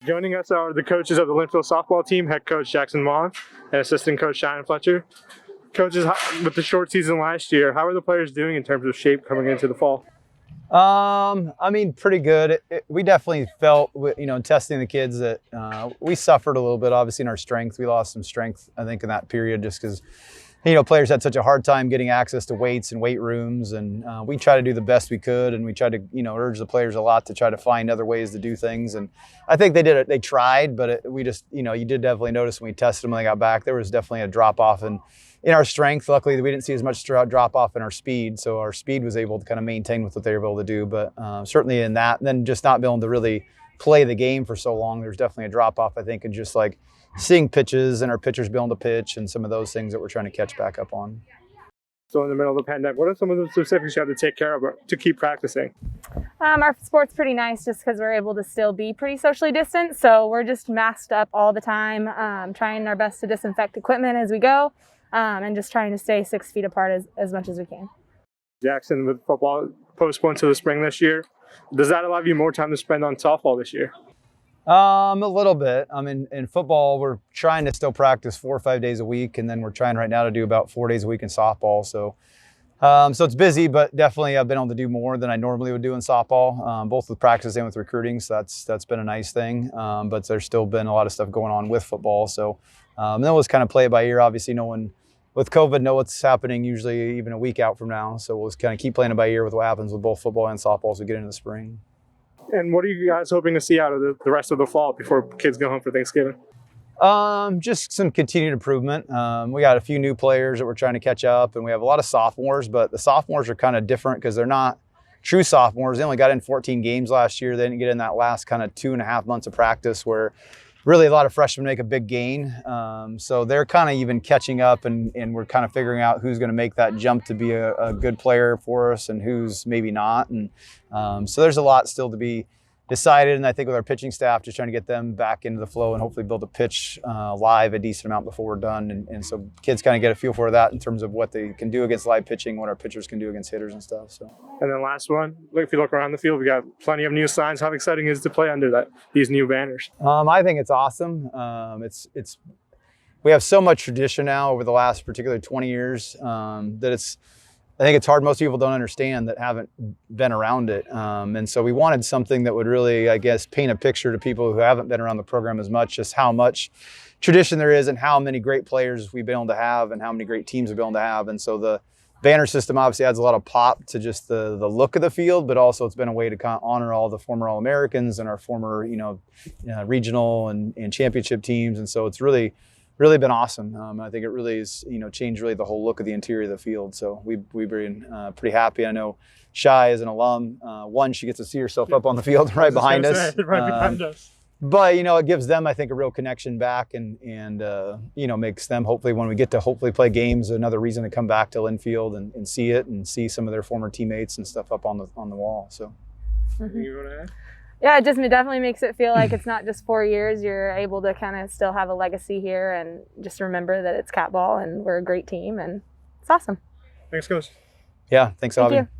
Joining us are the coaches of the Linfield softball team, head coach Jackson Vaughan and assistant coach Cheyenne Fletcher. Coaches, with the short season last year, how are the players doing in terms of shape coming into the fall? I mean, pretty good. We definitely felt, in testing the kids that we suffered a little bit, obviously, in our strength. We lost some strength, I think, in that period just because, players had such a hard time getting access to weights and weight rooms. And we tried to do the best we could. And we tried to, urge the players a lot to try to find other ways to do things. And I think they did it. They tried, but we just, you did definitely notice when we tested them when they got back, there was definitely a drop off in our strength. Luckily, we didn't see as much drop off in our speed, so our speed was able to kind of maintain with what they were able to do. But certainly in that, and then just not being able to really play the game for so long, there's definitely a drop off, I think, in just like seeing pitches and our pitchers being able to pitch and some of those things that we're trying to catch back up on. So in the middle of the pandemic, what are some of the specifics you have to take care of to keep practicing? Our sport's pretty nice just because we're able to still be pretty socially distant. So we're just masked up all the time, trying our best to disinfect equipment as we go. And just trying to stay 6 feet apart as much as we can. Jackson, with football postponed to the spring this year, does that allow you more time to spend on softball this year? A little bit. I mean, in football, we're trying to still practice 4 or 5 days a week, and then we're trying right now to do about 4 days a week in softball. So it's busy, but definitely I've been able to do more than I normally would do in softball, both with practice and with recruiting. So that's been a nice thing. But there's still been a lot of stuff going on with football. So then we'll just kind of play it by ear. Obviously, no one with COVID know what's happening usually even a week out from now. So we'll just kind of keep playing it by ear with what happens with both football and softball as we get into the spring. And what are you guys hoping to see out of the rest of the fall before kids go home for Thanksgiving? Just some continued improvement. We got a few new players that we're trying to catch up, and we have a lot of sophomores, but the sophomores are kind of different because they're not true sophomores. They only got in 14 games last year. They didn't get in that last kind of 2.5 months of practice where really a lot of freshmen make a big gain. So they're kind of even catching up, and we're kind of figuring out who's going to make that jump to be a good player for us and who's maybe not. And so there's a lot still to be decided. And I think with our pitching staff, just trying to get them back into the flow and hopefully build a pitch live a decent amount before we're done. And so kids kind of get a feel for that in terms of what they can do against live pitching, what our pitchers can do against hitters and stuff. So. And then last one, if you look around the field, we got plenty of new signs. How exciting is it to play under these new banners? I think it's awesome. We have so much tradition now over the last particularly 20 years that I think it's hard. Most people don't understand that haven't been around it. And so we wanted something that would really, I guess, paint a picture to people who haven't been around the program as much, just how much tradition there is and how many great players we've been able to have and how many great teams we've been able to have. And so the banner system obviously adds a lot of pop to just the look of the field, but also it's been a way to kind of honor all the former All-Americans and our former, regional and championship teams. And so it's really been awesome. I think it really is, changed really the whole look of the interior of the field. So we've been pretty happy. I know Shy is an alum. She gets to see herself up on the field right behind us. But, it gives them, I think, a real connection back and makes them hopefully when we get to hopefully play games, another reason to come back to Linfield and see it and see some of their former teammates and stuff up on the wall. So. Mm-hmm. You want to add? Yeah, it definitely makes it feel like it's not just 4 years. You're able to kind of still have a legacy here and just remember that it's CatBall and we're a great team and it's awesome. Thanks, Coach. Yeah, thanks, Avi. Thank you.